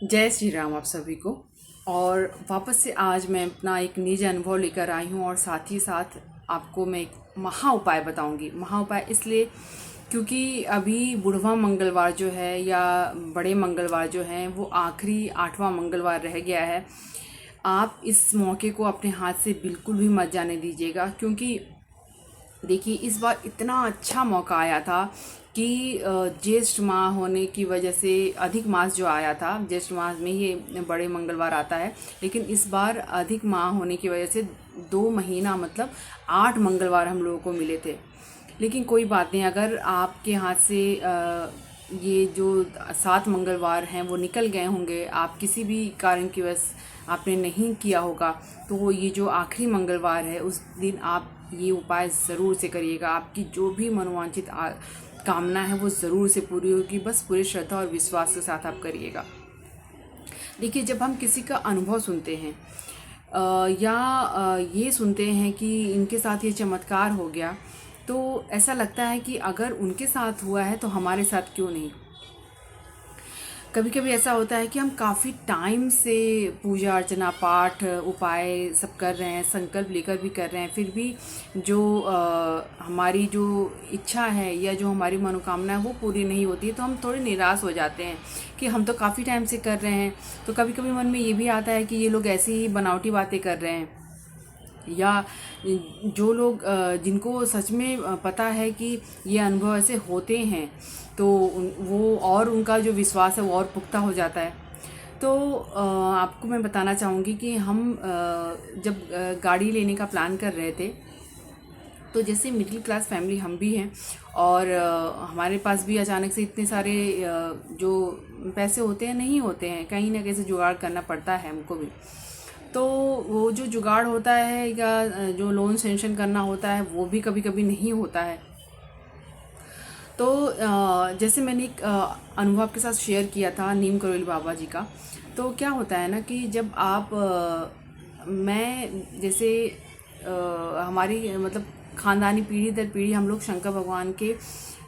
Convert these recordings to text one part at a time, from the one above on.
जय श्री राम आप सभी को। और वापस से आज मैं अपना एक निजी अनुभव लेकर आई हूँ और साथ ही साथ आपको मैं एक महा उपाय बताऊँगी। महा उपाय इसलिए क्योंकि अभी बुढ़वा मंगलवार जो है या बड़े मंगलवार जो हैं वो आखिरी 8वां मंगलवार रह गया है। आप इस मौके को अपने हाथ से बिल्कुल भी मत जाने दीजिएगा, क्योंकि देखिए इस बार इतना अच्छा मौका आया था कि ज्येष्ठ माह होने की वजह से अधिक मास जो आया था, ज्येष्ठ मास में ही बड़े मंगलवार आता है, लेकिन इस बार अधिक माह होने की वजह से 2 महीना मतलब 8 मंगलवार हम लोगों को मिले थे। लेकिन कोई बात नहीं, अगर आपके हाथ से ये जो 7 मंगलवार हैं वो निकल गए होंगे, आप किसी भी कारण की वजह से आपने नहीं किया होगा, तो ये जो आखिरी मंगलवार है उस दिन आप ये उपाय ज़रूर से करिएगा। आपकी जो भी मनोवांछित कामना है वो ज़रूर से पूरी होगी। बस पूरी श्रद्धा और विश्वास के साथ आप करिएगा। देखिए, जब हम किसी का अनुभव सुनते हैं या ये सुनते हैं कि इनके साथ ये चमत्कार हो गया, तो ऐसा लगता है कि अगर उनके साथ हुआ है तो हमारे साथ क्यों नहीं। कभी कभी ऐसा होता है कि हम काफ़ी टाइम से पूजा अर्चना पाठ उपाय सब कर रहे हैं, संकल्प लेकर भी कर रहे हैं, फिर भी जो हमारी जो इच्छा है या जो हमारी मनोकामना है वो पूरी नहीं होती है, तो हम थोड़े निराश हो जाते हैं कि हम तो काफ़ी टाइम से कर रहे हैं। तो कभी कभी मन में ये भी आता है कि ये लोग ऐसी ही बनावटी बातें कर रहे हैं, या जो लोग जिनको सच में पता है कि ये अनुभव ऐसे होते हैं, तो वो और उनका जो विश्वास है वो और पुख्ता हो जाता है। तो आपको मैं बताना चाहूँगी कि हम जब गाड़ी लेने का प्लान कर रहे थे, तो जैसे मिडिल क्लास फैमिली हम भी हैं और हमारे पास भी अचानक से इतने सारे जो पैसे होते हैं नहीं होते हैं, कहीं ना कहीं से जुगाड़ करना पड़ता है हमको भी। तो वो जो जुगाड़ होता है या जो लोन सेंक्शन करना होता है वो भी कभी कभी नहीं होता है। तो जैसे मैंने एक अनुभव आपके साथ शेयर किया था नीम करोली बाबा जी का। तो क्या होता है ना कि जब आप मैं जैसे हमारी मतलब ख़ानदानी पीढ़ी दर पीढ़ी हम लोग शंकर भगवान के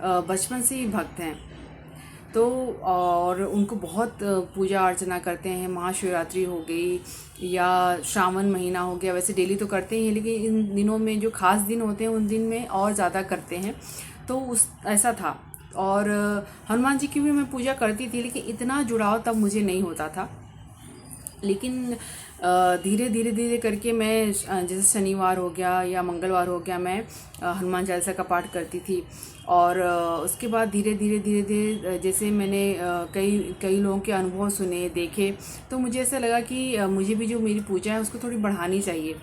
बचपन से ही भक्त हैं। तो और उनको बहुत पूजा अर्चना करते हैं। महाशिवरात्रि हो गई या श्रावण महीना हो गया, वैसे डेली तो करते ही हैं, लेकिन इन दिनों में जो खास दिन होते हैं उन दिन में और ज़्यादा करते हैं। तो उस ऐसा था। और हनुमान जी की भी मैं पूजा करती थी, लेकिन इतना जुड़ाव तब मुझे नहीं होता था। लेकिन धीरे धीरे धीरे करके मैं जैसे शनिवार हो गया या मंगलवार हो गया, मैं हनुमान चालीसा का पाठ करती थी। और उसके बाद धीरे धीरे धीरे धीरे जैसे मैंने कई कई लोगों के अनुभव सुने देखे, तो मुझे ऐसा लगा कि मुझे भी जो मेरी पूजा है उसको थोड़ी बढ़ानी चाहिए।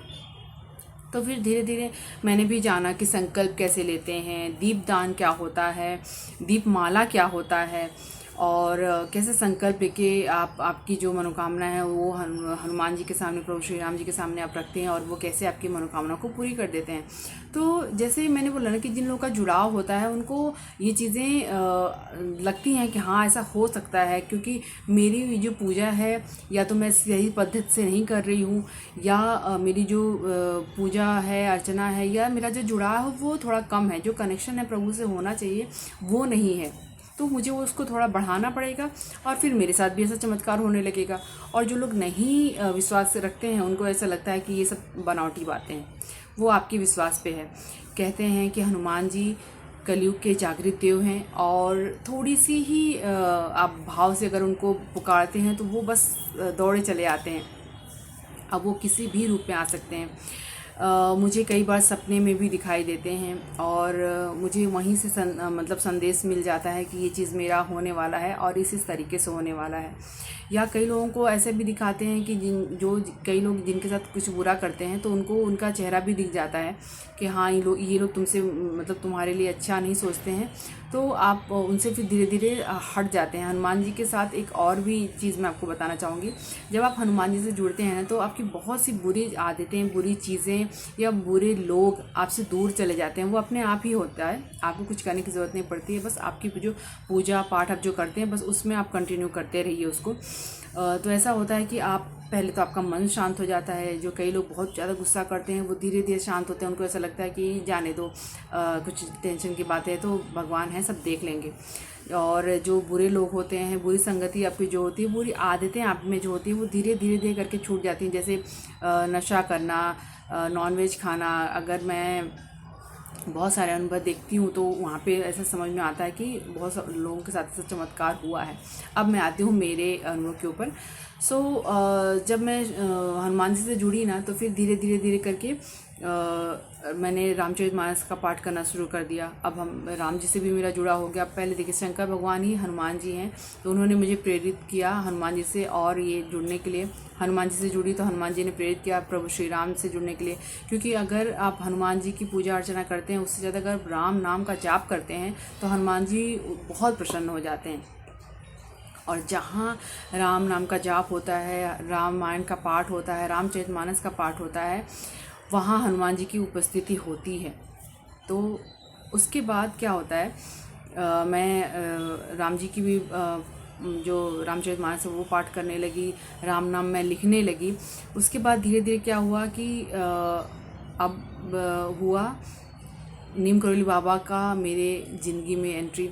तो फिर धीरे धीरे मैंने भी जाना कि संकल्प कैसे लेते हैं, दीपदान क्या होता है, दीपमाला क्या होता है, और कैसे संकल्प लेके आप आपकी जो मनोकामना है वो हनुमान जी के सामने, प्रभु श्री राम जी के सामने आप रखते हैं और वो कैसे आपकी मनोकामना को पूरी कर देते हैं। तो जैसे मैंने बोला ना कि जिन लोगों का जुड़ाव होता है उनको ये चीज़ें लगती हैं कि हाँ ऐसा हो सकता है, क्योंकि मेरी जो पूजा है या तो मैं सही पद्धति से नहीं कर रही हूँ, या मेरी जो पूजा है अर्चना है या मेरा जो जुड़ाव है वो थोड़ा कम है, जो कनेक्शन है प्रभु से होना चाहिए वो नहीं है। तो मुझे वो उसको थोड़ा बढ़ाना पड़ेगा और फिर मेरे साथ भी ऐसा चमत्कार होने लगेगा। और जो लोग नहीं विश्वास रखते हैं उनको ऐसा लगता है कि ये सब बनावटी बातें हैं, वो आपके विश्वास पे है। कहते हैं कि हनुमान जी कलयुग के जागृत देव हैं, और थोड़ी सी ही आप भाव से अगर उनको पुकारते हैं तो वो बस दौड़े चले आते हैं। अब वो किसी भी रूप में आ सकते हैं। मुझे कई बार सपने में भी दिखाई देते हैं और मुझे वहीं से मतलब संदेश मिल जाता है कि ये चीज़ मेरा होने वाला है और इस तरीके से होने वाला है। या कई लोगों को ऐसे भी दिखाते हैं कि कई लोग जिनके साथ कुछ बुरा करते हैं तो उनको उनका चेहरा भी दिख जाता है कि हाँ ये लोग तुमसे मतलब तुम्हारे लिए अच्छा नहीं सोचते हैं, तो आप उनसे फिर धीरे धीरे हट जाते हैं। हनुमान जी के साथ एक और भी चीज़ मैं आपको बताना चाहूँगी। जब आप हनुमान जी से जुड़ते हैं तो आपकी बहुत सी बुरी आदतें, बुरी चीज़ें या बुरे लोग आपसे दूर चले जाते हैं। वो अपने आप ही होता है, आपको कुछ करने की ज़रूरत नहीं पड़ती है। बस आपकी जो पूजा पाठ आप जो करते हैं बस उसमें आप कंटिन्यू करते रहिए उसको। तो ऐसा होता है कि आप पहले तो आपका मन शांत हो जाता है। जो कई लोग बहुत ज़्यादा गुस्सा करते हैं वो धीरे धीरे शांत होते हैं, उनको ऐसा लगता है कि जाने दो, कुछ टेंशन की बात है तो भगवान है, सब देख लेंगे। और जो बुरे लोग होते हैं, बुरी संगति आपकी जो होती है, बुरी आदतें आप में जो होती है वो धीरे धीरे धीरे करके छूट जाती हैं। जैसे नशा करना, नॉनवेज खाना। अगर मैं बहुत सारे अनुभव देखती हूँ तो वहाँ पे ऐसा समझ में आता है कि बहुत लोगों के साथ ऐसा चमत्कार हुआ है। अब मैं आती हूँ मेरे अनुभव के ऊपर। जब मैं हनुमान जी से जुड़ी ना, तो फिर धीरे धीरे धीरे करके मैंने रामचरितमानस का पाठ करना शुरू कर दिया। अब हम राम जी से भी मेरा जुड़ा हो गया। पहले देखिए शंकर भगवान ही हनुमान जी हैं, तो उन्होंने मुझे प्रेरित किया हनुमान जी से और ये जुड़ने के लिए। हनुमान जी से जुड़ी तो हनुमान जी ने प्रेरित किया प्रभु श्री राम से जुड़ने के लिए। क्योंकि अगर आप हनुमान जी की पूजा अर्चना करते हैं, उससे ज़्यादा अगर राम नाम का जाप करते हैं तो हनुमान जी बहुत प्रसन्न हो जाते हैं। और जहाँ राम नाम का जाप होता है, रामायण का पाठ होता है, रामचरितमानस का पाठ होता है, वहाँ हनुमान जी की उपस्थिति होती है। तो उसके बाद क्या होता है, मैं राम जी की भी जो रामचरितमानस है वो पाठ करने लगी, राम नाम मैं लिखने लगी। उसके बाद धीरे धीरे क्या हुआ कि अब हुआ नीम करोली बाबा का मेरे ज़िंदगी में एंट्री।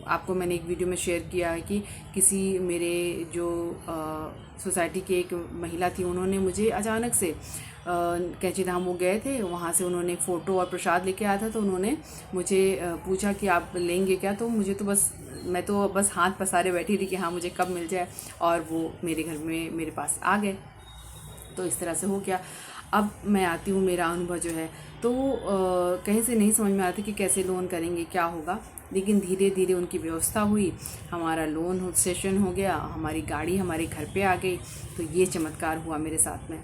आपको मैंने एक वीडियो में शेयर किया है कि किसी मेरे जो सोसाइटी की एक महिला थी, उन्होंने मुझे अचानक से कैंची धाम वो गए थे, वहाँ से उन्होंने फ़ोटो और प्रसाद लेके आया था, तो उन्होंने मुझे पूछा कि आप लेंगे क्या। तो मैं तो बस हाथ पसारे बैठी थी कि हाँ मुझे कब मिल जाए, और वो मेरे घर में मेरे पास आ गए। तो इस तरह से हो गया। अब मैं आती हूँ मेरा अनुभव जो है, तो कहीं से नहीं समझ में आता कि कैसे लोन करेंगे, क्या होगा। लेकिन धीरे धीरे उनकी व्यवस्था हुई, हमारा लोन सेशन हो गया, हमारी गाड़ी हमारे घर पे आ गई। तो ये चमत्कार हुआ मेरे साथ में।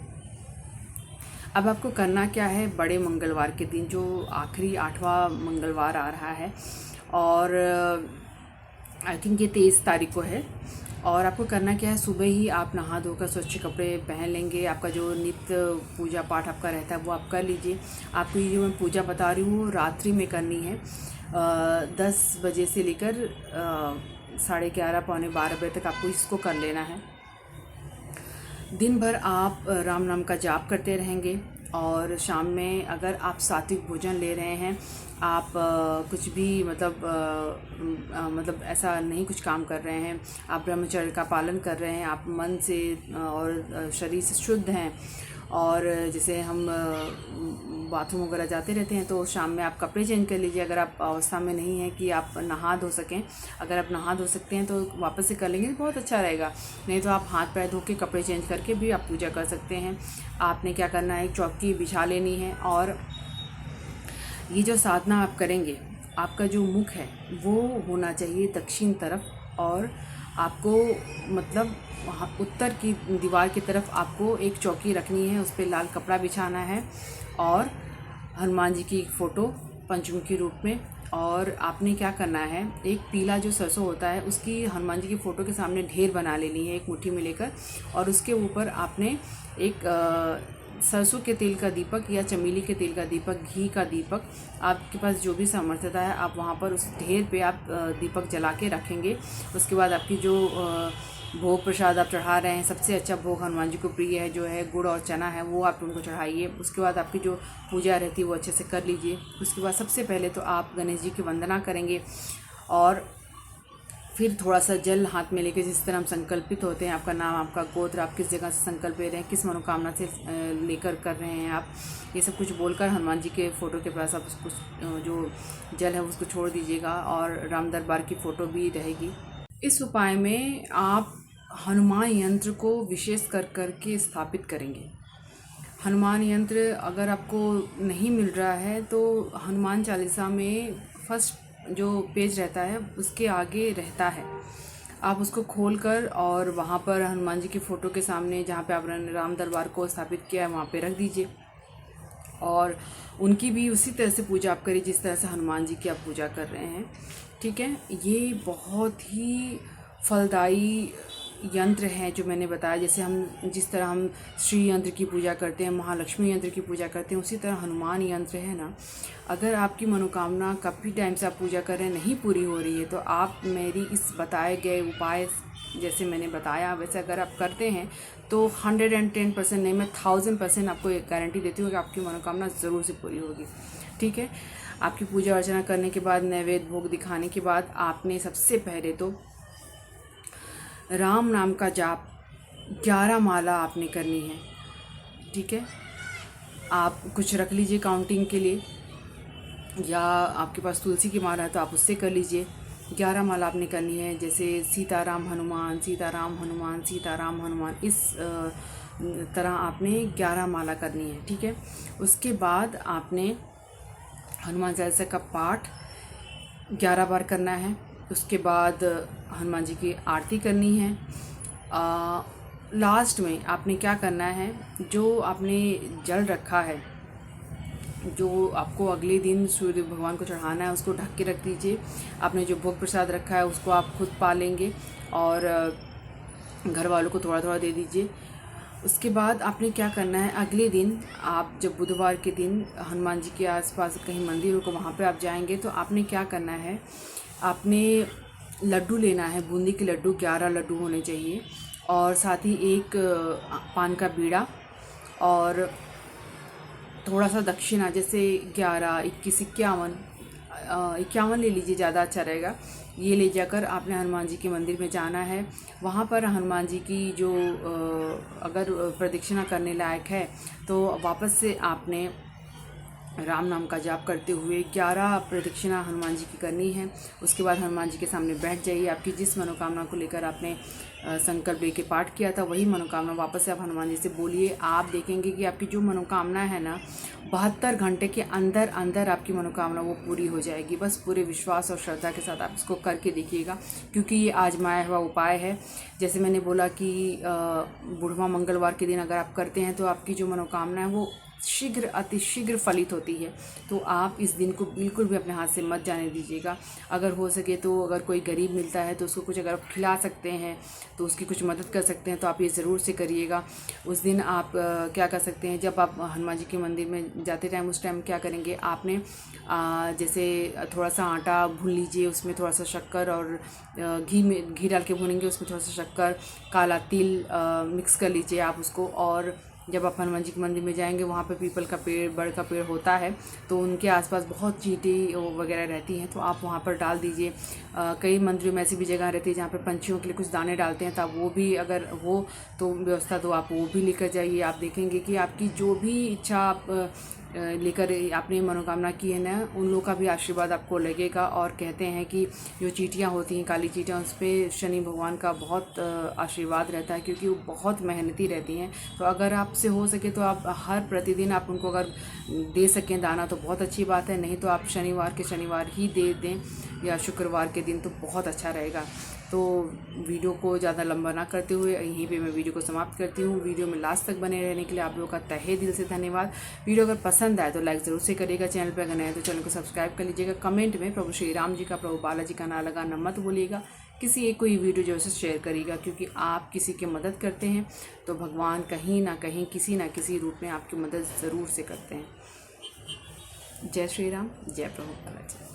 अब आपको करना क्या है, बड़े मंगलवार के दिन जो आखिरी 8वां मंगलवार आ रहा है, और आई थिंक ये 23 तारीख को है। और आपको करना क्या है, सुबह ही आप नहा धोकर स्वच्छ कपड़े पहन लेंगे। आपका जो नित्य पूजा पाठ आपका रहता है वो आप कर लीजिए। आपको ये जो मैं पूजा बता रही हूँ रात्रि में करनी है, 10 बजे से लेकर 11:30 पौने 12 बजे तक आपको इसको कर लेना है। दिन भर आप राम नाम का जाप करते रहेंगे। और शाम में अगर आप सात्विक भोजन ले रहे हैं, आप कुछ भी मतलब ऐसा नहीं कुछ काम कर रहे हैं, आप ब्रह्मचर्य का पालन कर रहे हैं, आप मन से और शरीर से शुद्ध हैं, और जैसे हम बाथरूम वगैरह जाते रहते हैं तो शाम में आप कपड़े चेंज कर लीजिए। अगर आप अवस्था में नहीं है कि आप नहा धो सकें, अगर आप नहा धो सकते हैं तो वापस से कर लेंगे तो बहुत अच्छा रहेगा। नहीं तो आप हाथ पैर धो के कपड़े चेंज करके भी आप पूजा कर सकते हैं। आपने क्या करना है, एक चौकी बिछा लेनी है, और ये जो साधना आप करेंगे, आपका जो मुख है वो होना चाहिए दक्षिण तरफ, और आपको मतलब वहाँ उत्तर की दीवार की तरफ आपको एक चौकी रखनी है, उस पर लाल कपड़ा बिछाना है, और हनुमान जी की एक फ़ोटो पंचमुखी रूप में। और आपने क्या करना है, एक पीला जो सरसों होता है उसकी हनुमान जी की फ़ोटो के सामने ढेर बना लेनी है एक मुट्ठी में लेकर, और उसके ऊपर आपने एक सरसों के तेल का दीपक या चमेली के तेल का दीपक, घी का दीपक, आपके पास जो भी सामर्थ्यता है आप वहाँ पर उस ढेर पे आप दीपक जला के रखेंगे। उसके बाद आपकी जो भोग प्रसाद आप चढ़ा रहे हैं, सबसे अच्छा भोग हनुमान जी को प्रिय है जो है गुड़ और चना है, वो आप उनको चढ़ाइए। उसके बाद आपकी जो पूजा रहती है वो अच्छे से कर लीजिए। उसके बाद सबसे पहले तो आप गणेश जी की वंदना करेंगे, और फिर थोड़ा सा जल हाथ में लेकर, जिस तरह हम संकल्पित होते हैं, आपका नाम, आपका गोत्र, आप किस जगह से संकल्प ले रहे हैं, किस मनोकामना से लेकर कर रहे हैं आप, ये सब कुछ बोलकर हनुमान जी के फ़ोटो के पास आप उसको जो जल है उसको छोड़ दीजिएगा, और राम दरबार की फ़ोटो भी रहेगी। इस उपाय में आप हनुमान यंत्र को विशेष कर के स्थापित करेंगे। हनुमान यंत्र अगर आपको नहीं मिल रहा है तो हनुमान चालीसा में फर्स्ट जो पेज रहता है उसके आगे रहता है, आप उसको खोलकर और वहाँ पर हनुमान जी की फ़ोटो के सामने जहाँ पे आप राम दरबार को स्थापित किया है वहाँ पे रख दीजिए, और उनकी भी उसी तरह से पूजा आप करिए जिस तरह से हनुमान जी की आप पूजा कर रहे हैं। ठीक है, ये बहुत ही फलदायी यंत्र हैं जो मैंने बताया। जैसे हम जिस तरह हम श्री यंत्र की पूजा करते हैं, महालक्ष्मी यंत्र की पूजा करते हैं, उसी तरह हनुमान यंत्र है ना। अगर आपकी मनोकामना काफ़ी टाइम से आप पूजा कर रहे हैं नहीं पूरी हो रही है, तो आप मेरी इस बताए गए उपाय जैसे मैंने बताया वैसे अगर आप करते हैं तो 110% नहीं, मैं 1000% आपको एक गारंटी देती हूँ कि आपकी मनोकामना ज़रूर से पूरी होगी। ठीक है। आपकी पूजा अर्चना करने के बाद, नैवेद्य भोग दिखाने के बाद, आपने सबसे पहले तो राम नाम का जाप 11 माला आपने करनी है। ठीक है। आप कुछ रख लीजिए काउंटिंग के लिए, या आपके पास तुलसी की माला है तो आप उससे कर लीजिए। 11 माला आपने करनी है, जैसे सीताराम हनुमान, सीताराम हनुमान, सीताराम हनुमान, इस तरह आपने 11 माला करनी है। ठीक है। उसके बाद आपने हनुमान चालीसा का पाठ 11 बार करना है। उसके बाद हनुमान जी की आरती करनी है। लास्ट में आपने क्या करना है, जो आपने जल रखा है, जो आपको अगले दिन सूर्य भगवान को चढ़ाना है, उसको ढक के रख दीजिए। आपने जो भोग प्रसाद रखा है उसको आप खुद पा लेंगे और घर वालों को थोड़ा थोड़ा दे दीजिए। उसके बाद आपने क्या करना है, अगले दिन आप जब बुधवार के दिन हनुमान जी के आसपास कहीं मंदिर हो को वहाँ पे आप जाएंगे तो आपने क्या करना है, आपने लड्डू लेना है, बूंदी के लड्डू 11 लड्डू होने चाहिए, और साथ ही एक पान का बीड़ा और थोड़ा सा दक्षिणा, जैसे 11, 21, 51 ले लीजिए, ज़्यादा अच्छा रहेगा। ये ले जाकर आपने हनुमान जी के मंदिर में जाना है। वहाँ पर हनुमान जी की जो अगर प्रदक्षिणा करने लायक है तो वापस से आपने राम नाम का जाप करते हुए 11 प्रदक्षिणा हनुमान जी की करनी है। उसके बाद हनुमान जी के सामने बैठ जाइए। आपकी जिस मनोकामना को लेकर आपने संकल्प लेके पाठ किया था वही मनोकामना वापस से आप हनुमान जी से बोलिए। आप देखेंगे कि आपकी जो मनोकामना है ना, 72 घंटे के अंदर अंदर आपकी मनोकामना वो पूरी हो जाएगी। बस पूरे विश्वास और श्रद्धा के साथ आप इसको करके देखिएगा, क्योंकि ये आजमाया हुआ उपाय है। जैसे मैंने बोला कि बुढ़वा मंगलवार के दिन अगर आप करते हैं तो आपकी जो मनोकामना है वो शीघ्र, अतिशीघ्र फलित होती है। तो आप इस दिन को बिल्कुल भी अपने हाथ से मत जाने दीजिएगा। अगर हो सके तो अगर कोई गरीब मिलता है तो उसको कुछ अगर आप खिला सकते हैं तो उसकी कुछ मदद कर सकते हैं तो आप ये ज़रूर से करिएगा। उस दिन आप क्या कर सकते हैं, जब आप हनुमान जी के मंदिर में जाते टाइम उस टाइम क्या करेंगे, आपने जैसे थोड़ा सा आटा भून लीजिए, उसमें थोड़ा सा शक्कर और घी डाल के भूनेंगे, उसमें थोड़ा सा शक्कर, काला तिल मिक्स कर लीजिए आप उसको। और जब आप हनुमान जी के मंदिर में जाएंगे वहाँ पे पीपल का पेड़, बड़ का पेड़ होता है, तो उनके आसपास बहुत चींटी वगैरह रहती हैं, तो आप वहाँ पर डाल दीजिए। कई मंदिरों में ऐसी भी जगह रहती है जहाँ पे पंछियों के लिए कुछ दाने डालते हैं, तो आप वो भी अगर हो तो व्यवस्था तो आप वो भी लेकर जाइए। आप देखेंगे कि आपकी जो भी इच्छा आप लेकर आपने मनोकामना की है ना, उन लोगों का भी आशीर्वाद आपको लगेगा। और कहते हैं कि जो चींटियाँ होती हैं, काली चींटियाँ, उस पर शनि भगवान का बहुत आशीर्वाद रहता है, क्योंकि वो बहुत मेहनती रहती हैं। तो अगर आपसे हो सके तो आप हर प्रतिदिन आप उनको अगर दे सकें दाना तो बहुत अच्छी बात है, नहीं तो आप शनिवार के शनिवार ही दे दें या शुक्रवार के दिन, तो बहुत अच्छा रहेगा। तो वीडियो को ज़्यादा लंबा ना करते हुए यहीं पे मैं वीडियो को समाप्त करती हूँ। वीडियो में लास्ट तक बने रहने के लिए आप लोगों का तहे दिल से धन्यवाद। वीडियो अगर पसंद आए तो लाइक ज़रूर से करिएगा। चैनल पर अगर नए हैं तो चैनल को सब्सक्राइब कर लीजिएगा। कमेंट में प्रभु श्री राम जी का, प्रभु बालाजी का नाम लगाना मत भूलिएगा। किसी एक कोई वीडियो जो है शेयर करिएगा, क्योंकि आप किसी की मदद करते हैं तो भगवान कहीं ना कहीं किसी ना किसी रूप में आपकी मदद ज़रूर से करते हैं। जय श्री राम, जय प्रभु बालाजी।